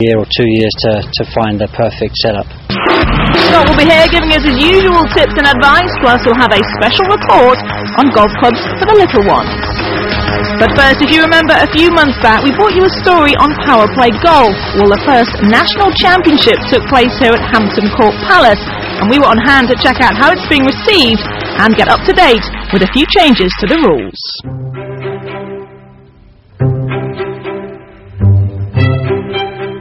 year or 2 years to find the perfect setup. Scott will be here giving us his usual tips and advice, plus we'll have a special report on golf clubs for the little ones. But first, if you remember, a few months back we brought you a story on PowerPlay Golf. Well, the first national championship took place here at Hampton Court Palace, and we were on hand to check out how it's being received and get up to date with a few changes to the rules.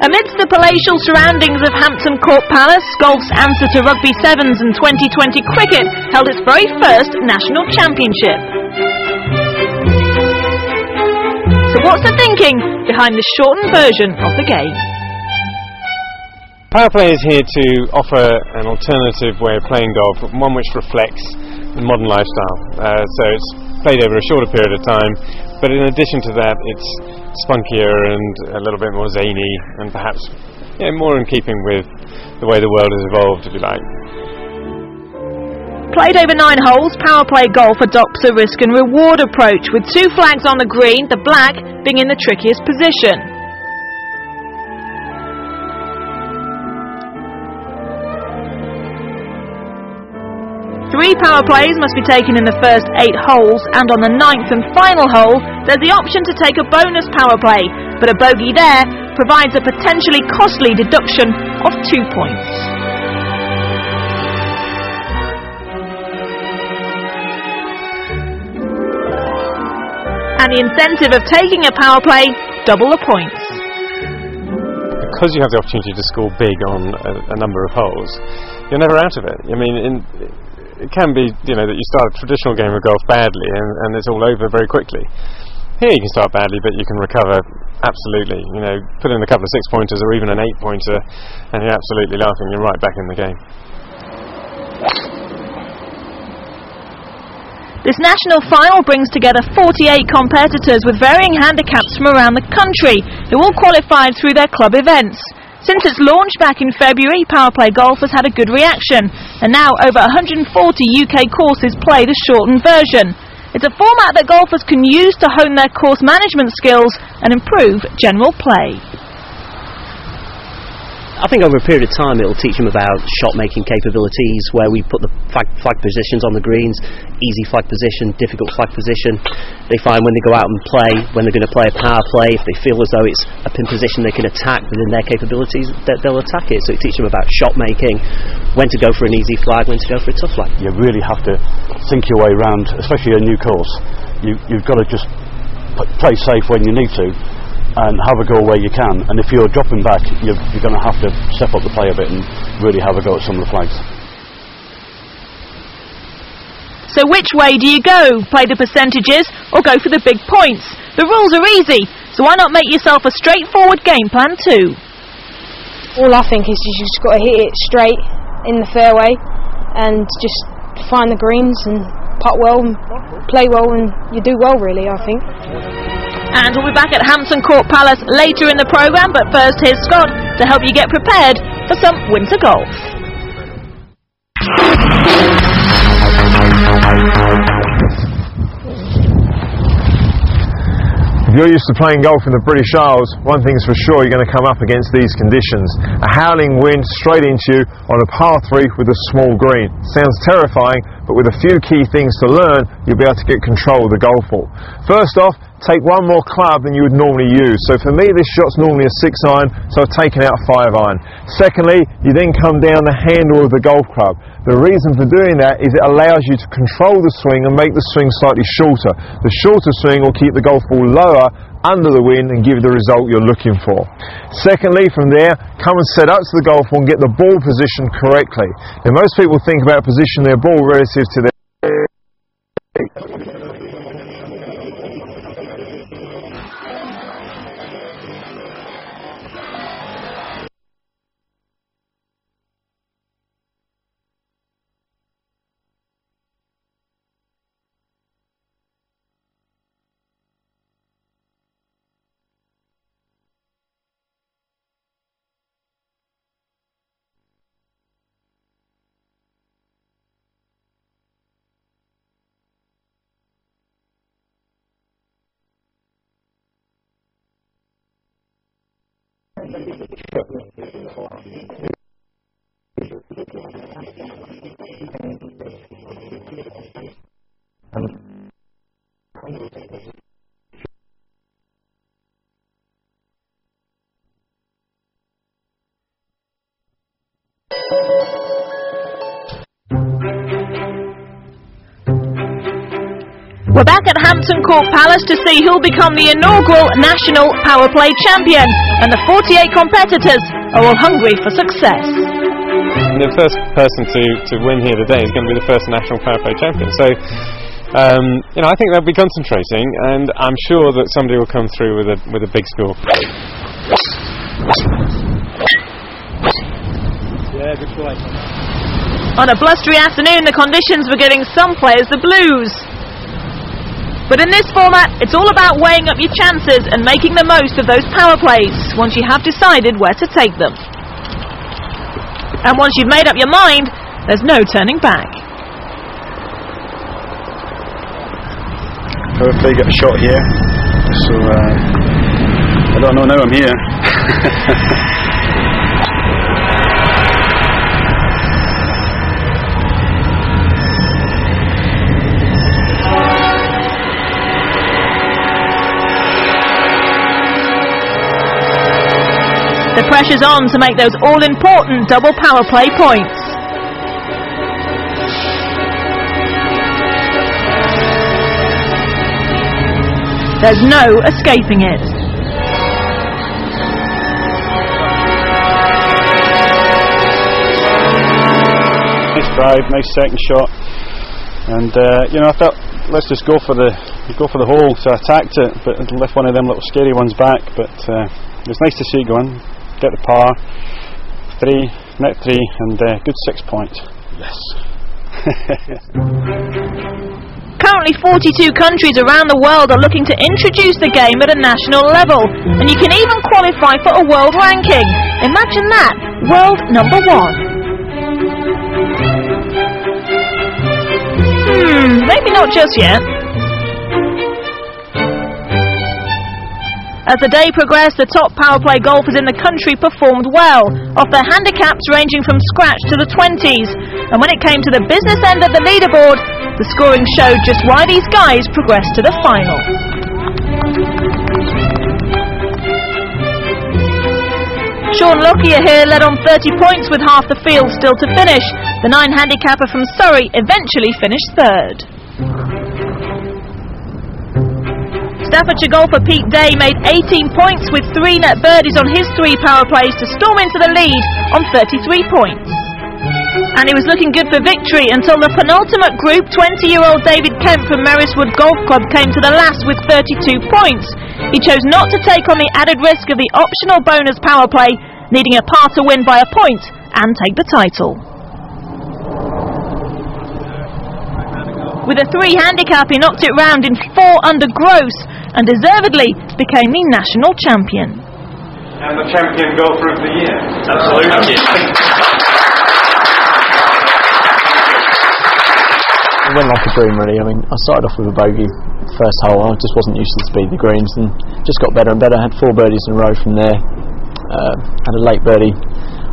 Amidst the palatial surroundings of Hampton Court Palace, golf's answer to Rugby Sevens and 2020 cricket held its very first national championship. So what's the thinking behind the shortened version of the game? PowerPlay is here to offer an alternative way of playing golf, one which reflects the modern lifestyle. So it's played over a shorter period of time, but in addition to that it's spunkier and a little bit more zany and perhaps more in keeping with the way the world has evolved, if you like. Played over 9 holes, PowerPlay Golf adopts a risk and reward approach, with 2 flags on the green, the black being in the trickiest position. Three power plays must be taken in the first 8 holes, and on the 9th and final hole there's the option to take a bonus power play, but a bogey there provides a potentially costly deduction of 2 points. And the incentive of taking a power play, double the points. Because you have the opportunity to score big on a number of holes, you're never out of it. I mean, it can be, that you start a traditional game of golf badly and it's all over very quickly. Here you can start badly, but you can recover absolutely. Put in a couple of 6-pointers or even an 8-pointer, and you're absolutely laughing. You're right back in the game. This national final brings together 48 competitors with varying handicaps from around the country, who all qualified through their club events. Since its launch back in February, PowerPlay Golf has had a good reaction, and now over 140 UK courses play the shortened version. It's a format that golfers can use to hone their course management skills and improve general play. I think over a period of time it will teach them about shot making capabilities, where we put the flag positions on the greens, easy flag position, difficult flag position. They find when they go out and play, when they're going to play a power play, if they feel as though it's a pin position they can attack within their capabilities, they'll attack it. So it teaches them about shot making, when to go for an easy flag, when to go for a tough flag. You really have to think your way around, especially a new course. You've got to just play safe when you need to, and have a go where you can, and if you're dropping back you're going to have to step up the play a bit and really have a go at some of the flags. So which way do you go? Play the percentages or go for the big points? The rules are easy, so why not make yourself a straightforward game plan too? All I think is you just got to hit it straight in the fairway and just find the greens and putt well and play well, and you do well really, I think. And we'll be back at Hampton Court Palace later in the programme, but first here's Scott to help you get prepared for some winter golf. If you're used to playing golf in the British Isles, one thing's for sure, you're going to come up against these conditions. A howling wind straight into you on a par 3 with a small green. Sounds terrifying, but with a few key things to learn, you'll be able to get control of the golf ball. First off, take one more club than you would normally use. So for me, this shot's normally a 6-iron, so I've taken out a 5-iron. Secondly, you then come down the handle of the golf club. The reason for doing that is it allows you to control the swing and make the swing slightly shorter. The shorter swing will keep the golf ball lower under the wind and give you the result you're looking for. Secondly, from there, come and set up to the golf ball and get the ball positioned correctly. Now, most people think about positioning their ball relative to their We're back at Hampton Court Palace to see who'll become the inaugural National PowerPlay Champion, and the 48 competitors are all hungry for success. The first person to win here today is going to be the first National PowerPlay Champion. So, you know, I think they'll be concentrating, and I'm sure that somebody will come through with a big score. Yeah, good try. On a blustery afternoon, the conditions were giving some players the blues. But in this format, it's all about weighing up your chances and making the most of those power plays once you have decided where to take them. And once you've made up your mind, there's no turning back. Hopefully get a shot here. So I don't know now I'm here. The pressure's on to make those all-important double power play points. There's no escaping it. Nice drive, nice second shot, and you know, I thought let's just go for the hole, so I attacked it, but left one of them little scary ones back. But it was nice to see it go in. Get the par, net 3, and good 6 points. Yes. Currently 42 countries around the world are looking to introduce the game at a national level, and you can even qualify for a world ranking. Imagine that, world number 1. Maybe not just yet. As the day progressed, the top powerplay golfers in the country performed well, off their handicaps ranging from scratch to the 20s. And when it came to the business end of the leaderboard, the scoring showed just why these guys progressed to the final. Sean Lockyer here led on 30 points with half the field still to finish. The 9 handicapper from Surrey eventually finished third. Staffordshire golfer Pete Day made 18 points with 3 net birdies on his 3 power plays to storm into the lead on 33 points. And he was looking good for victory until the penultimate group, 20-year-old David Kemp from Merriswood Golf Club, came to the last with 32 points. He chose not to take on the added risk of the optional bonus power play, needing a par to win by a point and take the title. With a 3 handicap, he knocked it round in 4 under gross and deservedly became the national champion. And the champion golfer of the year. Absolutely. It went like a dream, really. I mean, I started off with a bogey first hole. I just wasn't used to the speed of the greens, and just got better and better. I had 4 birdies in a row from there. Had a late birdie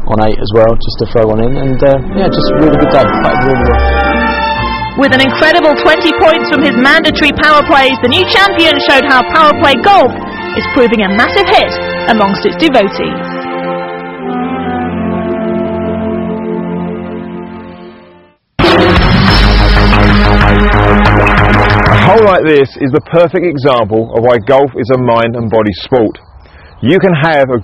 on 8 as well, just to throw one in, and yeah, just a really good day. Played really well. With an incredible 20 points from his mandatory power plays, the new champion showed how PowerPlay Golf is proving a massive hit amongst its devotees. A hole like this is the perfect example of why golf is a mind and body sport. You can have a